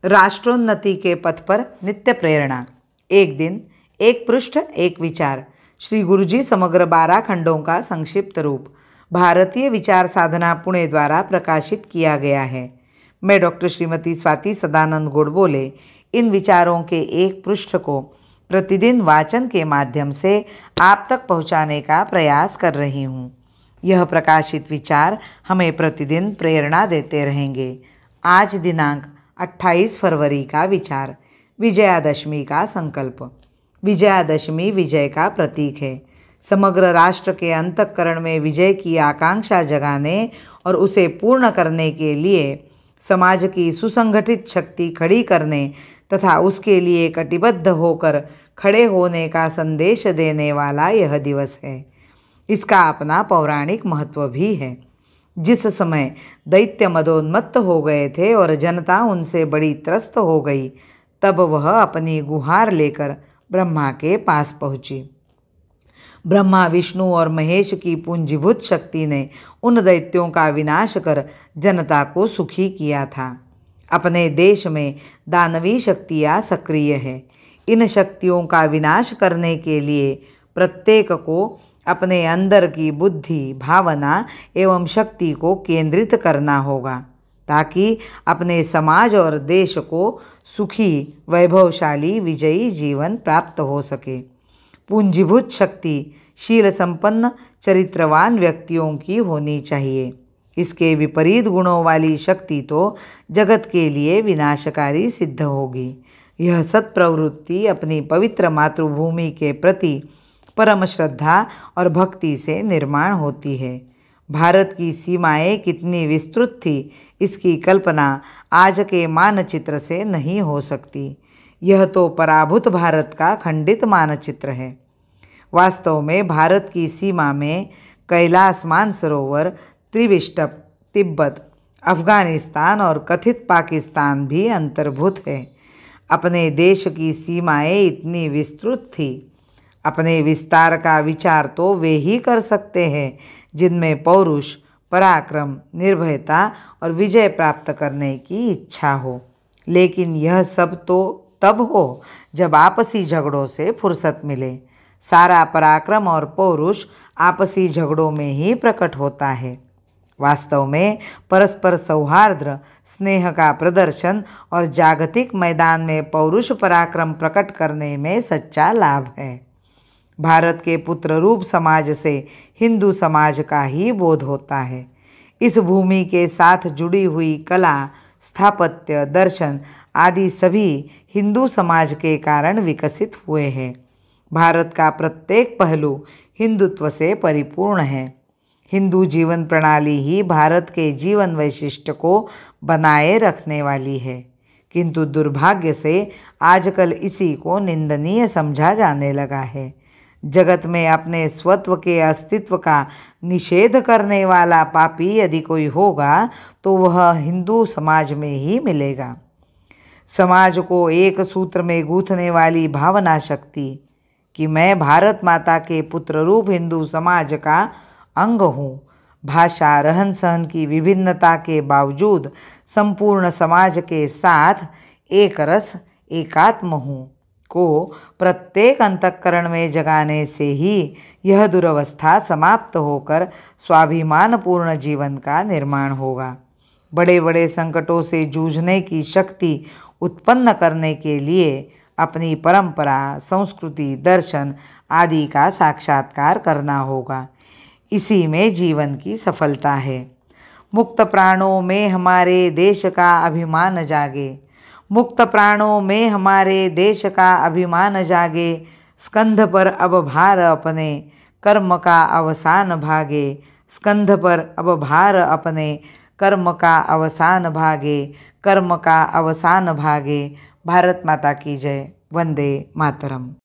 राष्ट्रोन्नति के पथ पर नित्य प्रेरणा। एक दिन, एक पृष्ठ, एक विचार। श्री गुरुजी समग्र 12 खंडों का संक्षिप्त रूप भारतीय विचार साधना पुणे द्वारा प्रकाशित किया गया है। मैं डॉक्टर श्रीमती स्वाति सदानंद गोडबोले इन विचारों के एक पृष्ठ को प्रतिदिन वाचन के माध्यम से आप तक पहुंचाने का प्रयास कर रही हूं। यह प्रकाशित विचार हमें प्रतिदिन प्रेरणा देते रहेंगे। आज दिनांक 28 फरवरी का विचार, विजयादशमी का संकल्प। विजयादशमी विजय का प्रतीक है। समग्र राष्ट्र के अंतःकरण में विजय की आकांक्षा जगाने और उसे पूर्ण करने के लिए समाज की सुसंगठित शक्ति खड़ी करने तथा उसके लिए कटिबद्ध होकर खड़े होने का संदेश देने वाला यह दिवस है। इसका अपना पौराणिक महत्व भी है। जिस समय दैत्य मदोन्मत्त हो गए थे और जनता उनसे बड़ी त्रस्त हो गई, तब वह अपनी गुहार लेकर ब्रह्मा के पास पहुंची। ब्रह्मा, विष्णु और महेश की पूंजीभूत शक्ति ने उन दैत्यों का विनाश कर जनता को सुखी किया था। अपने देश में दानवी शक्तियाँ सक्रिय है। इन शक्तियों का विनाश करने के लिए प्रत्येक को अपने अंदर की बुद्धि, भावना एवं शक्ति को केंद्रित करना होगा, ताकि अपने समाज और देश को सुखी, वैभवशाली, विजयी जीवन प्राप्त हो सके। पूंजीभूत शक्ति शील संपन्न, चरित्रवान व्यक्तियों की होनी चाहिए। इसके विपरीत गुणों वाली शक्ति तो जगत के लिए विनाशकारी सिद्ध होगी। यह सत्प्रवृत्ति अपनी पवित्र मातृभूमि के प्रति परम श्रद्धा और भक्ति से निर्माण होती है। भारत की सीमाएं कितनी विस्तृत थी, इसकी कल्पना आज के मानचित्र से नहीं हो सकती। यह तो पराभूत भारत का खंडित मानचित्र है। वास्तव में भारत की सीमा में कैलाश मानसरोवर, त्रिविष्टप, तिब्बत, अफगानिस्तान और कथित पाकिस्तान भी अंतर्भूत है। अपने देश की सीमाएं इतनी विस्तृत थी। अपने विस्तार का विचार तो वे ही कर सकते हैं जिनमें पौरुष, पराक्रम, निर्भयता और विजय प्राप्त करने की इच्छा हो। लेकिन यह सब तो तब हो जब आपसी झगड़ों से फुर्सत मिले। सारा पराक्रम और पौरुष आपसी झगड़ों में ही प्रकट होता है। वास्तव में परस्पर सौहार्द, स्नेह का प्रदर्शन और जागतिक मैदान में पौरुष पराक्रम प्रकट करने में सच्चा लाभ है। भारत के पुत्र रूप समाज से हिंदू समाज का ही बोध होता है। इस भूमि के साथ जुड़ी हुई कला, स्थापत्य, दर्शन आदि सभी हिंदू समाज के कारण विकसित हुए हैं। भारत का प्रत्येक पहलू हिंदुत्व से परिपूर्ण है। हिंदू जीवन प्रणाली ही भारत के जीवन वैशिष्ट्य को बनाए रखने वाली है, किंतु दुर्भाग्य से आजकल इसी को निंदनीय समझा जाने लगा है। जगत में अपने स्वत्व के अस्तित्व का निषेध करने वाला पापी यदि कोई होगा तो वह हिंदू समाज में ही मिलेगा। समाज को एक सूत्र में गूंथने वाली भावना शक्ति कि मैं भारत माता के पुत्र रूप हिंदू समाज का अंग हूँ, भाषा, रहन सहन की विभिन्नता के बावजूद संपूर्ण समाज के साथ एक रस, एकात्म हूँ को प्रत्येक अंतःकरण में जगाने से ही यह दुरवस्था समाप्त होकर स्वाभिमानपूर्ण जीवन का निर्माण होगा। बड़े बड़े संकटों से जूझने की शक्ति उत्पन्न करने के लिए अपनी परंपरा, संस्कृति, दर्शन आदि का साक्षात्कार करना होगा। इसी में जीवन की सफलता है। मुक्त प्राणों में हमारे देश का अभिमान जागे, मुक्त प्राणों में हमारे देश का अभिमान जागे। स्कंध पर अब भार अपने, कर्म का अवसान भागे। स्कंध पर अब भार अपने, कर्म का अवसान भागे। कर्म का अवसान भागे। भारत माता की जय। वंदे मातरम।